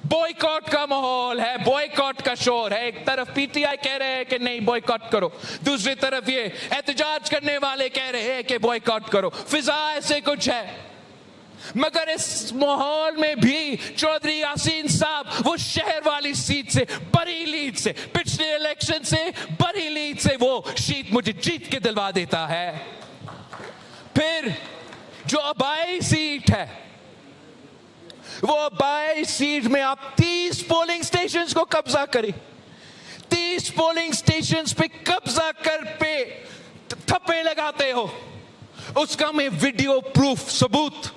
Boycott का माहौल है, बॉयकॉट का शोर है। एक तरफ पीटीआई कह रहे हैं कि नहीं बॉयकॉट करो, दूसरी तरफ ये एहतजाज करने वाले कह रहे हैं कि बॉयकॉट करो। फिजा ऐसे कुछ है। मगर इस माहौल में भी चौधरी यासीन साहब वो शहर वाली सीट से, बड़ी लीड से, पिछले इलेक्शन से बड़ी लीड से वो सीट मुझे जीत के दिलवा देता है। फिर जो अबाई सीट है, वो अबाई सीट में आप 30 पोलिंग स्टेशंस को कब्जा करें, 30 पोलिंग स्टेशंस पे कब्जा कर पे थप्पे लगाते हो। उसका मैं वीडियो प्रूफ सबूत,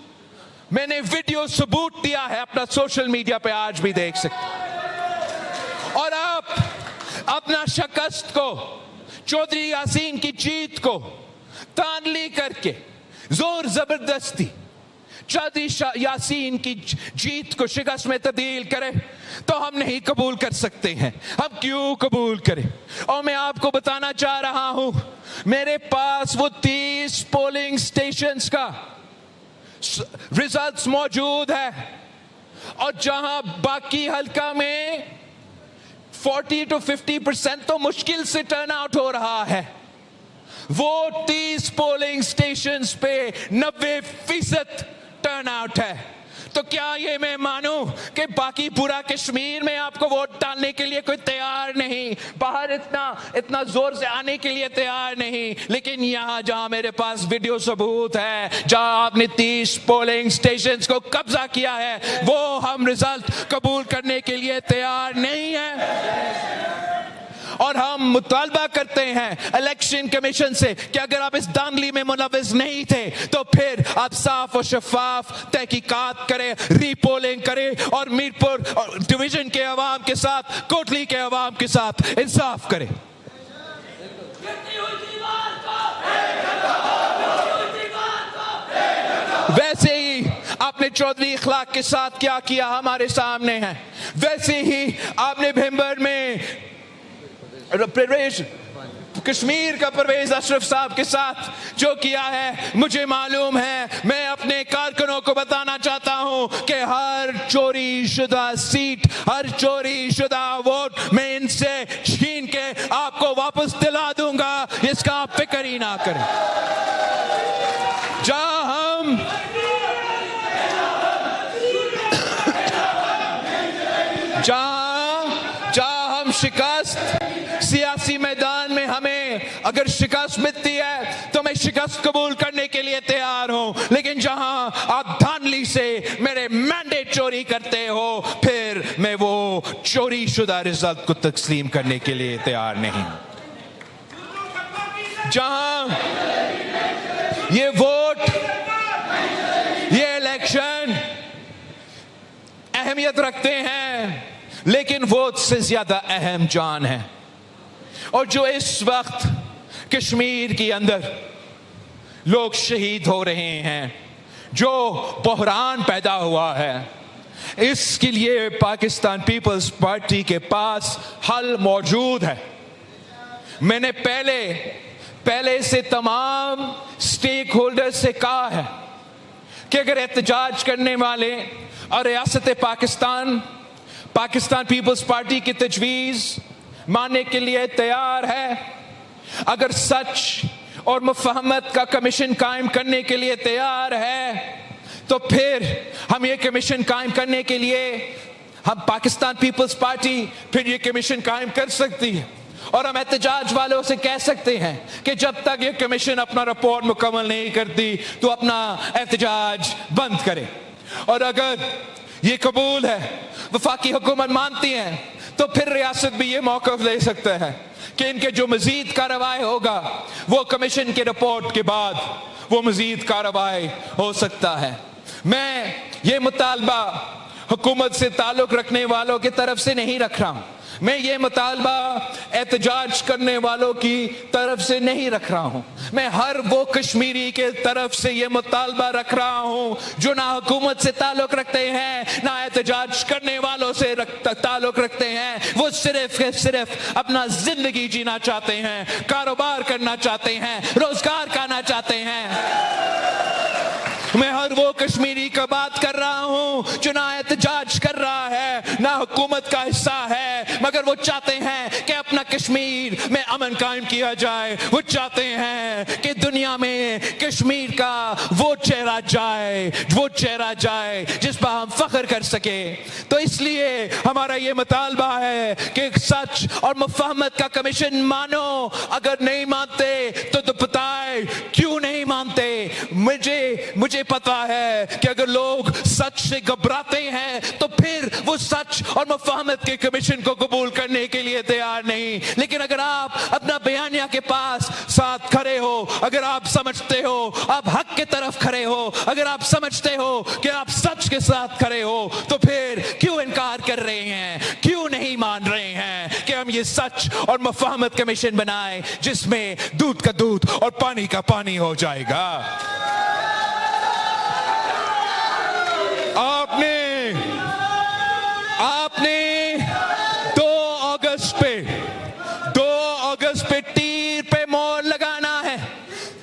मैंने वीडियो सबूत दिया है, अपना सोशल मीडिया पे आज भी देख सकते। और आप अपना शिकस्त को, चौधरी यासीन की जीत को तानली करके जोर जबरदस्ती चौधरी यासीन की जीत को शिकस्त में तब्दील करे तो हम नहीं कबूल कर सकते हैं। हम क्यों कबूल करें? और मैं आपको बताना चाह रहा हूं, मेरे पास वो 30 पोलिंग स्टेशंस का रिजल्ट्स मौजूद है, और जहां बाकी हल्का में 40 to 50% तो मुश्किल से टर्न आउट हो रहा है, वो 30 पोलिंग स्टेशंस पे 90% टर्न आउट है। तो क्या ये मैं मानूं कि बाकी पूरा कश्मीर में आपको वोट डालने के लिए कोई तैयार नहीं, बाहर इतना जोर से आने के लिए तैयार नहीं, लेकिन यहां जहां मेरे पास वीडियो सबूत है, जहां आपने 30 पोलिंग स्टेशंस को कब्जा किया है, वो हम रिजल्ट कबूल करने के लिए तैयार नहीं है। और हम मुतालबा करते हैं इलेक्शन कमीशन से कि अगर आप इस धांधली में मुलविस नहीं थे तो फिर आप साफ और शफाफ तहकीकात करें, रीपोलिंग करें, और मीरपुर डिवीजन के अवाम के साथ, कोटली के अवाम के साथ इंसाफ करें। वैसे ही आपने चौधरी इखलाक के साथ क्या किया हमारे सामने है, वैसे ही आपने भिंबर में कश्मीर का परवेज अशरफ साहब के साथ जो किया है, मुझे मालूम है। मैं अपने कारकुनों को बताना चाहता हूं कि हर चोरी शुदा सीट, हर चोरी शुदा वोट मैं इनसे छीन के आपको वापस दिला दूंगा, इसका आप फिक्र ही ना करें। जहां हम शिकस्त, सियासी मैदान में हमें अगर शिकस्त मिलती है तो मैं शिकस्त कबूल करने के लिए तैयार हूं, लेकिन जहां आप धांधली से मेरे मैंडेट चोरी करते हो, फिर मैं वो चोरी शुदा रिजल्ट को तस्लीम करने के लिए तैयार नहीं। जहां ये वोट, ये इलेक्शन अहमियत रखते हैं, लेकिन वोट से ज्यादा अहम जान है। और जो इस वक्त कश्मीर के अंदर लोग शहीद हो रहे हैं, जो बहरान पैदा हुआ है, इसके लिए पाकिस्तान पीपल्स पार्टी के पास हल मौजूद है। मैंने पहले से तमाम स्टेक होल्डर से कहा है कि अगर एहतजाज करने वाले और रियासत पाकिस्तान पीपल्स पार्टी की तजवीज़ मानने के लिए तैयार है, अगर सच और मुफाहमत का कमीशन कायम करने के लिए तैयार है, तो फिर हम ये कमीशन कायम करने के लिए, हम पाकिस्तान पीपल्स पार्टी फिर ये कमीशन कायम कर सकती है। और हम एहतजाज वालों से कह सकते हैं कि जब तक ये कमीशन अपना रिपोर्ट मुकम्मल नहीं करती तो अपना एहतजाज बंद करे। और अगर ये कबूल है, वफाकी हुकूमत मानती है, तो फिर रियासत भी ये मौक़िफ़ ले सकता है कि इनके जो मजीद कार्रवाई होगा वो कमीशन की रिपोर्ट के बाद वो मजीद कार्रवाई हो सकता है। मैं ये मुतालबा हुकूमत से ताल्लुक़ रखने वालों की तरफ से नहीं रख रहा हूँ, मैं ये मुतालबा एहतजाज करने वालों की तरफ से नहीं रख रहा हूँ, मैं हर वो कश्मीरी के तरफ से ये मुतालबा रख रहा हूँ जो ना हुकूमत से ताल्लुक़ रखते हैं, ना एहतजाज करने वालों से ताल्लुक़ रखते हैं। वो सिर्फ अपना जिंदगी जीना चाहते हैं, कारोबार करना चाहते हैं, रोजगार करना चाहते हैं। मैं हर वो कश्मीरी का बात कर रहा हूं जो ना एहतजाज कर रहा है, نہ حکومت کا حصہ ہے، مگر وہ چاہتے ہیں کہ اپنا کشمیر میں امن قائم کیا جائے. وہ چاہتے ہیں کہ دنیا میں کشمیر کا وہ چہرہ جائے جس پر ہم فخر کر سکیں. تو اس لیے ہمارا یہ مطالبہ ہے کہ سچ اور مفاہمت کا کمیشن مانو. اگر نہیں مانتے تو بتائے کیوں نہیں مانتے. مجھے پتا ہے کہ اگر لوگ سچ سے گھبراتے ہیں تو پھر وہ سچ اور مفاہمت کے کمیشن کو قبول کرنے کے لیے تیار نہیں. لیکن اگر آپ اپنا بیانیہ کے پاس ساتھ کھڑے ہو، اگر آپ سمجھتے ہو آپ حق کے طرف کھڑے ہو، اگر آپ سمجھتے ہو کہ آپ سچ کے ساتھ کھڑے ہو، تو پھر کیوں انکار کر رہے ہیں، کیوں نہیں مان رہے ہیں کہ ہم یہ سچ اور مفاہمت کمیشن بنائیں جس میں دودھ کا دودھ اور پانی کا پانی ہو جائے گا. آپ نے 2 اگست پہ تیر پہ مور لگانا ہے،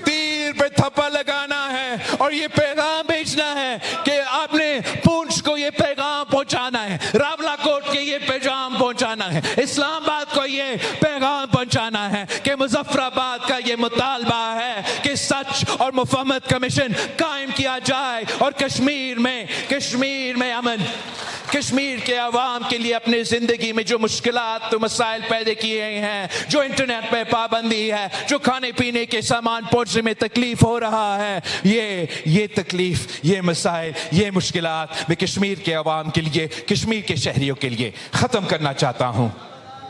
تیر پہ تھپا لگانا ہے اور یہ پیغام بھیجنا ہے کہ آپ نے پونچھ کو یہ پیغام پہنچانا ہے، راولا کوٹ کے یہ پیغام پہنچانا ہے، اسلام آباد کو یہ پیغام پہنچانا ہے کہ مظفر آباد کا یہ مطالبہ ہے کہ سچ اور مفاہمت کمیشن قائم کیا جائے اور کشمیر میں امن. کشمیر کے عوام کے لیے اپنی زندگی میں جو مشکلات تو مسائل پیدا کیے ہیں، جو انٹرنیٹ پہ پابندی ہے، جو کھانے پینے کے سامان پہنچنے میں تکلیف ہو رہا ہے، یہ تکلیف، یہ مسائل، یہ مشکلات میں کشمیر کے عوام کے لیے، کشمیر کے شہریوں کے لیے ختم کرنا چاہتا ہوں.